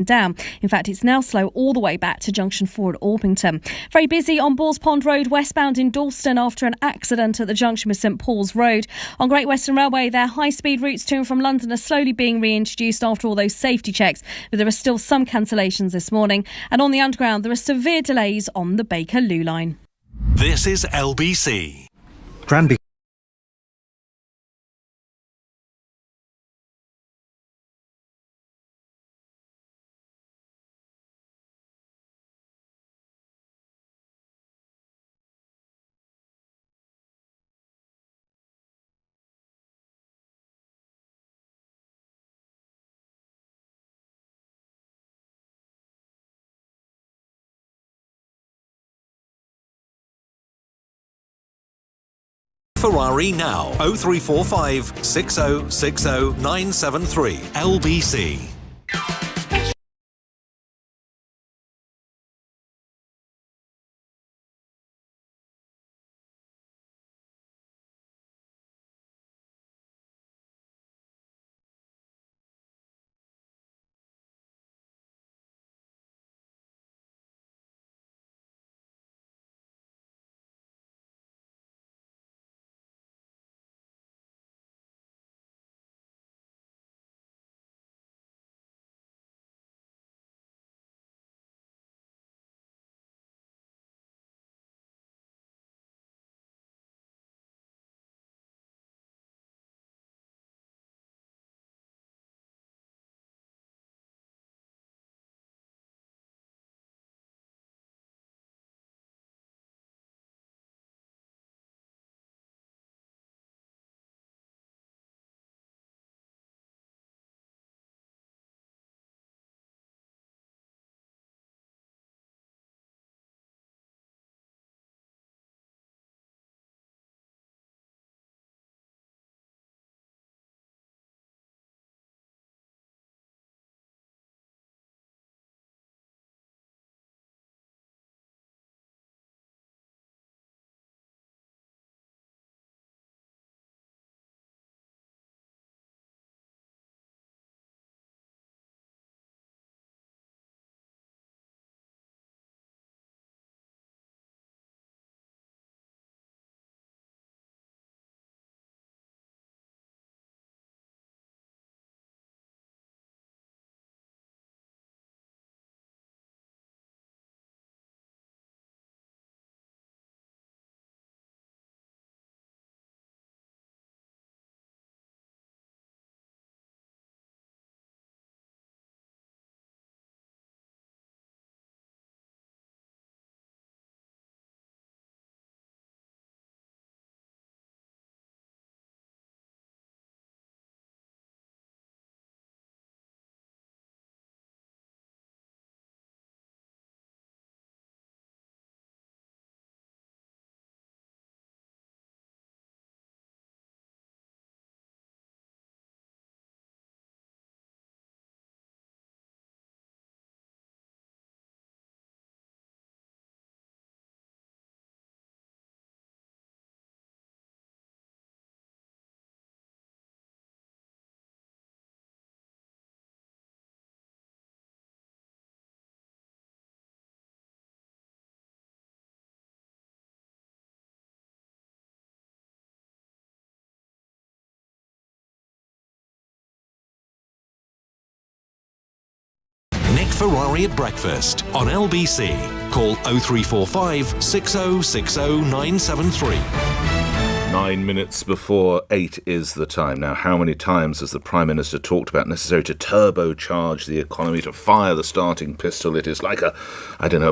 down. In fact, it's now slow all the way back to Junction 4 at Orpington. Very busy on Balls Pond Road westbound in Dalston after an accident at the junction with St Paul's Road. On Great Western Railway, their high-speed routes to and from London are slowly being reintroduced after all those safety checks, but there are still some cancellations this morning. And on the Underground, there are severe delays on the Bakerloo line. This is LBC. Granby. Ferrari now. 0345 6060 973 LBC. Nick Ferrari at breakfast on LBC. Call 0345 6060 973. 9 minutes before 8 is the time. Now, how many times has the Prime Minister talked about necessary to turbocharge the economy, to fire the starting pistol? It is like a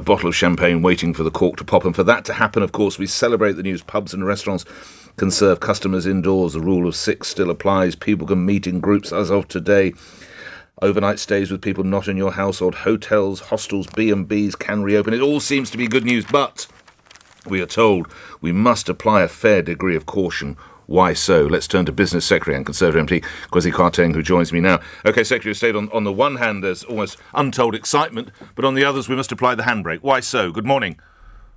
bottle of champagne waiting for the cork to pop. And for that to happen, of course, we celebrate the news. Pubs and restaurants can serve customers indoors. The rule of 6 still applies. People can meet in groups as of today. Overnight stays with people not in your household. Hotels, hostels, B&Bs can reopen. It all seems to be good news, but we are told we must apply a fair degree of caution. Why so? Let's turn to Business Secretary and Conservative MP Kwasi Kwarteng, who joins me now. OK, Secretary of State, on the one hand, there's almost untold excitement, but on the others, we must apply the handbrake. Why so? Good morning.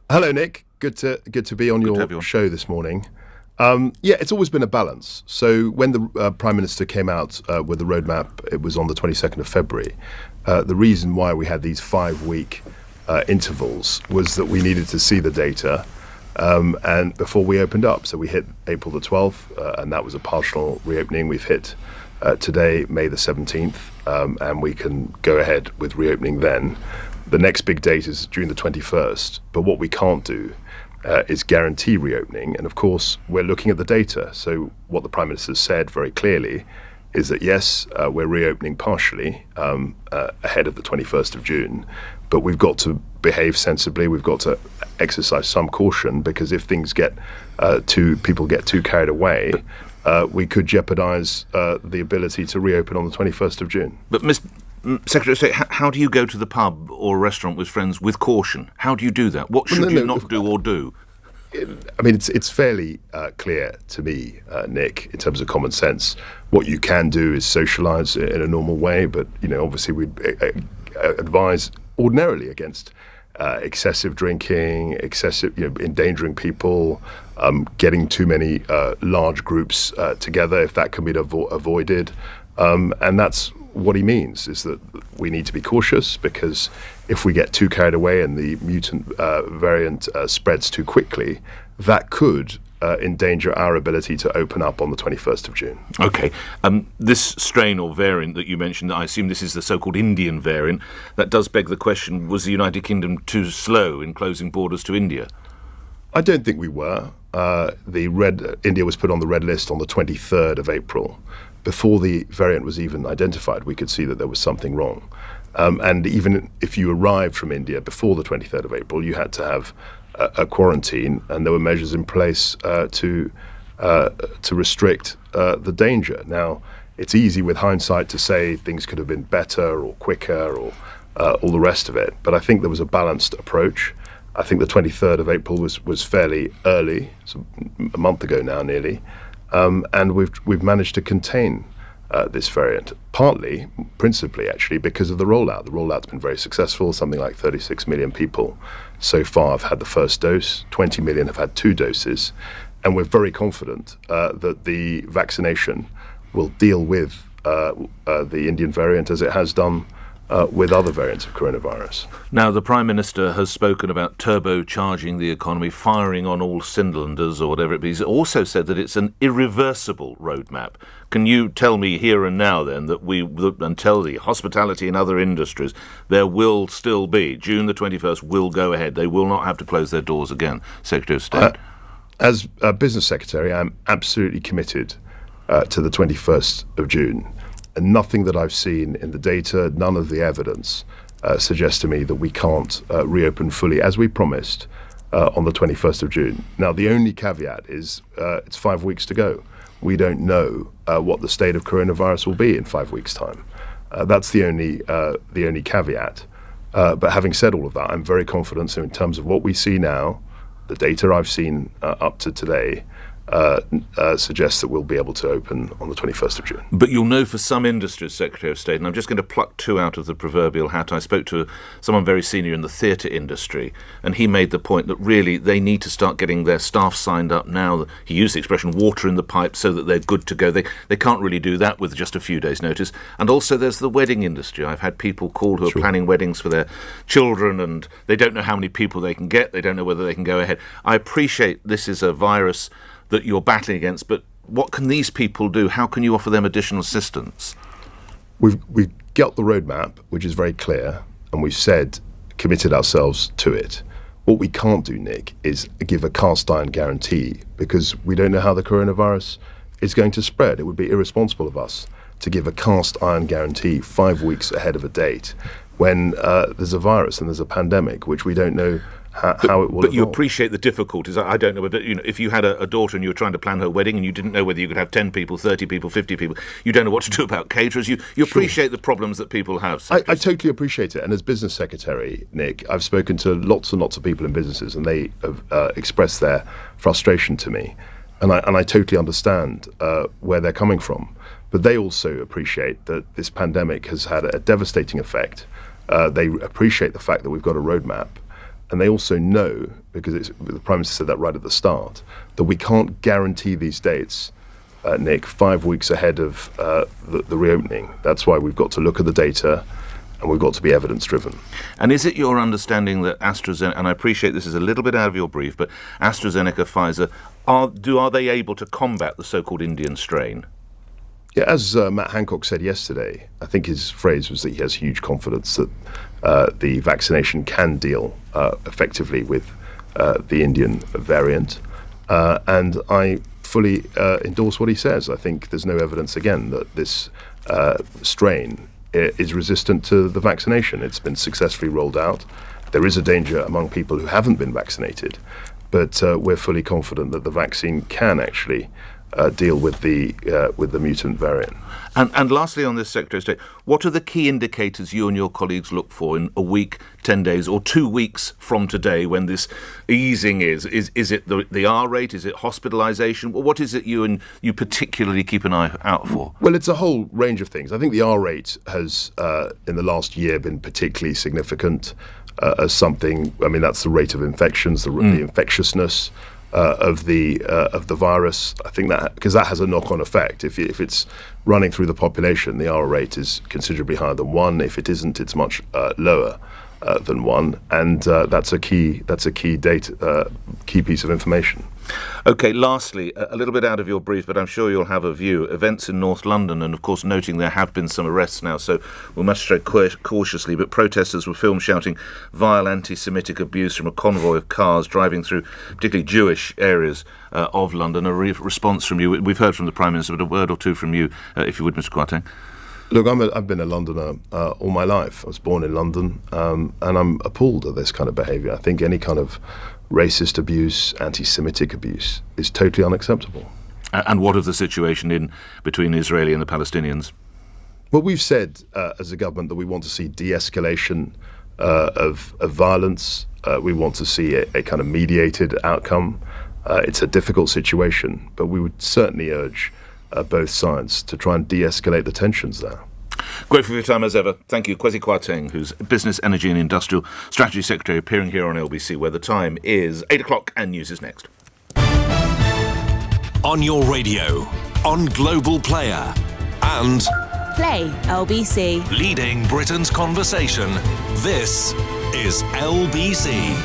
Hello, Nick. Good to be on your show this morning. It's always been a balance. So when the Prime Minister came out with the roadmap, it was on the 22nd of February. The reason why we had these 5-week intervals was that we needed to see the data and before we opened up. So we hit April the 12th, and that was a partial reopening. We've hit today, May the 17th, and we can go ahead with reopening then. The next big date is June the 21st, but what we can't do is guarantee reopening. And of course, we're looking at the data. So what the Prime Minister said very clearly is that, yes, we're reopening partially ahead of the 21st of June, but we've got to behave sensibly. We've got to exercise some caution, because if things people get too carried away, we could jeopardize the ability to reopen on the 21st of June. But Secretary of State, how do you go to the pub or a restaurant with friends with caution? How do you do that? What should you not do or do? I mean, it's fairly clear to me, Nick, in terms of common sense. What you can do is socialise in a normal way, but obviously we'd advise ordinarily against excessive drinking, endangering people, getting too many large groups together, if that can be avoided, and that's what he means, is that we need to be cautious, because if we get too carried away and the mutant variant spreads too quickly, that could endanger our ability to open up on the 21st of June. OK. This strain or variant that you mentioned, I assume this is the so-called Indian variant, that does beg the question, was the United Kingdom too slow in closing borders to India? I don't think we were. India was put on the red list on the 23rd of April. Before the variant was even identified, we could see that there was something wrong. And even if you arrived from India before the 23rd of April, you had to have a quarantine, and there were measures in place to restrict the danger. Now, it's easy with hindsight to say things could have been better or quicker or all the rest of it, but I think there was a balanced approach. I think the 23rd of April was fairly early, so a month ago now nearly. And we've managed to contain this variant, principally actually, because of the rollout. The rollout's been very successful. Something like 36 million people so far have had the first dose, 20 million have had 2 doses, and we're very confident that the vaccination will deal with the Indian variant as it has done with other variants of coronavirus. Now, the Prime Minister has spoken about turbocharging the economy, firing on all cylinders or whatever it be. He's also said that it's an irreversible roadmap. Can you tell me here and now then that until the hospitality and other industries, there will still be, June the 21st will go ahead, they will not have to close their doors again, Secretary of State? As a Business Secretary, I'm absolutely committed to the 21st of June. And nothing that I've seen in the data, none of the evidence suggests to me that we can't reopen fully, as we promised, on the 21st of June. Now, the only caveat is it's 5 weeks to go. We don't know what the state of coronavirus will be in 5 weeks' time. That's the only caveat. But having said all of that, I'm very confident. So in terms of what we see now, the data I've seen up to today, suggests that we'll be able to open on the 21st of June. But you'll know for some industries, Secretary of State, and I'm just going to pluck 2 out of the proverbial hat. I spoke to someone very senior in the theatre industry, and he made the point that really they need to start getting their staff signed up now. He used the expression water in the pipe so that they're good to go. They can't really do that with just a few days' notice. And also there's the wedding industry. I've had people called who are planning weddings for their children, and they don't know how many people they can get. They don't know whether they can go ahead. I appreciate this is a virus that you're battling against, but what can these people do? How can you offer them additional assistance? We've got the roadmap, which is very clear, and we've committed ourselves to it. What we can't do, Nick, is give a cast iron guarantee, because we don't know how the coronavirus is going to spread. It would be irresponsible of us to give a cast iron guarantee 5 weeks ahead of a date when there's a virus and there's a pandemic, which we don't know how it will But evolve. you appreciate the difficulties. I don't know, but if you had a daughter and you were trying to plan her wedding and you didn't know whether you could have 10 people, 30 people, 50 people, you don't know what to do about caterers. You appreciate the problems that people have. I totally appreciate it. And as Business Secretary, Nick, I've spoken to lots and lots of people in businesses, and they have expressed their frustration to me. And I totally understand where they're coming from. But they also appreciate that this pandemic has had a devastating effect. They appreciate the fact that we've got a roadmap. And they also know, because the Prime Minister said that right at the start, that we can't guarantee these dates, Nick, 5 weeks ahead of the reopening. That's why we've got to look at the data and we've got to be evidence-driven. And is it your understanding that AstraZeneca, and I appreciate this is a little bit out of your brief, but AstraZeneca, Pfizer, are they able to combat the so-called Indian strain? Yeah, as Matt Hancock said yesterday, I think his phrase was that he has huge confidence that the vaccination can deal effectively with the Indian variant. And I fully endorse what he says. I think there's no evidence, again, that this strain is resistant to the vaccination. It's been successfully rolled out. There is a danger among people who haven't been vaccinated, but we're fully confident that the vaccine can actually deal with the mutant variant. And lastly on this, Secretary of State, what are the key indicators you and your colleagues look for in a week, 10 days or 2 weeks from today when this easing is? Is it the R rate? Is it hospitalisation? What is it you particularly keep an eye out for? Well, it's a whole range of things. I think the R rate has, in the last year, been particularly significant as something. I mean, that's the rate of infections, the infectiousness of the virus. I think that because that has a knock-on effect. If it's running through the population, the R rate is considerably higher than 1. If it isn't, it's much lower than 1, and that's a key key piece of information. OK, lastly, a little bit out of your brief, but I'm sure you'll have a view. Events in North London, and of course noting there have been some arrests now, so we must tread cautiously, but protesters were filmed shouting vile anti-Semitic abuse from a convoy of cars driving through particularly Jewish areas of London. A response from you. We've heard from the Prime Minister, but a word or two from you, if you would, Mr Kwarteng. Look, I've been a Londoner all my life. I was born in London, and I'm appalled at this kind of behaviour. I think any kind of racist abuse, anti-Semitic abuse is totally unacceptable. And what of the situation between Israeli and the Palestinians? Well, we've said as a government that we want to see de-escalation of violence. We want to see a kind of mediated outcome. It's a difficult situation, but we would certainly urge both sides to try and de-escalate the tensions there. Grateful for your time as ever. Thank you. Kwasi Kwarteng, who's Business, Energy and Industrial Strategy Secretary, appearing here on LBC, where the time is 8 o'clock and news is next. On your radio, on Global Player, and Play LBC. leading Britain's conversation. This is LBC.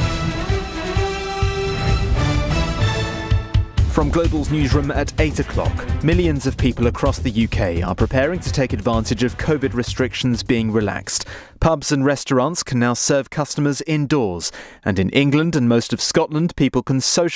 From Global's newsroom at 8 o'clock, millions of people across the UK are preparing to take advantage of COVID restrictions being relaxed. Pubs and restaurants can now serve customers indoors, and in England and most of Scotland, people can socialise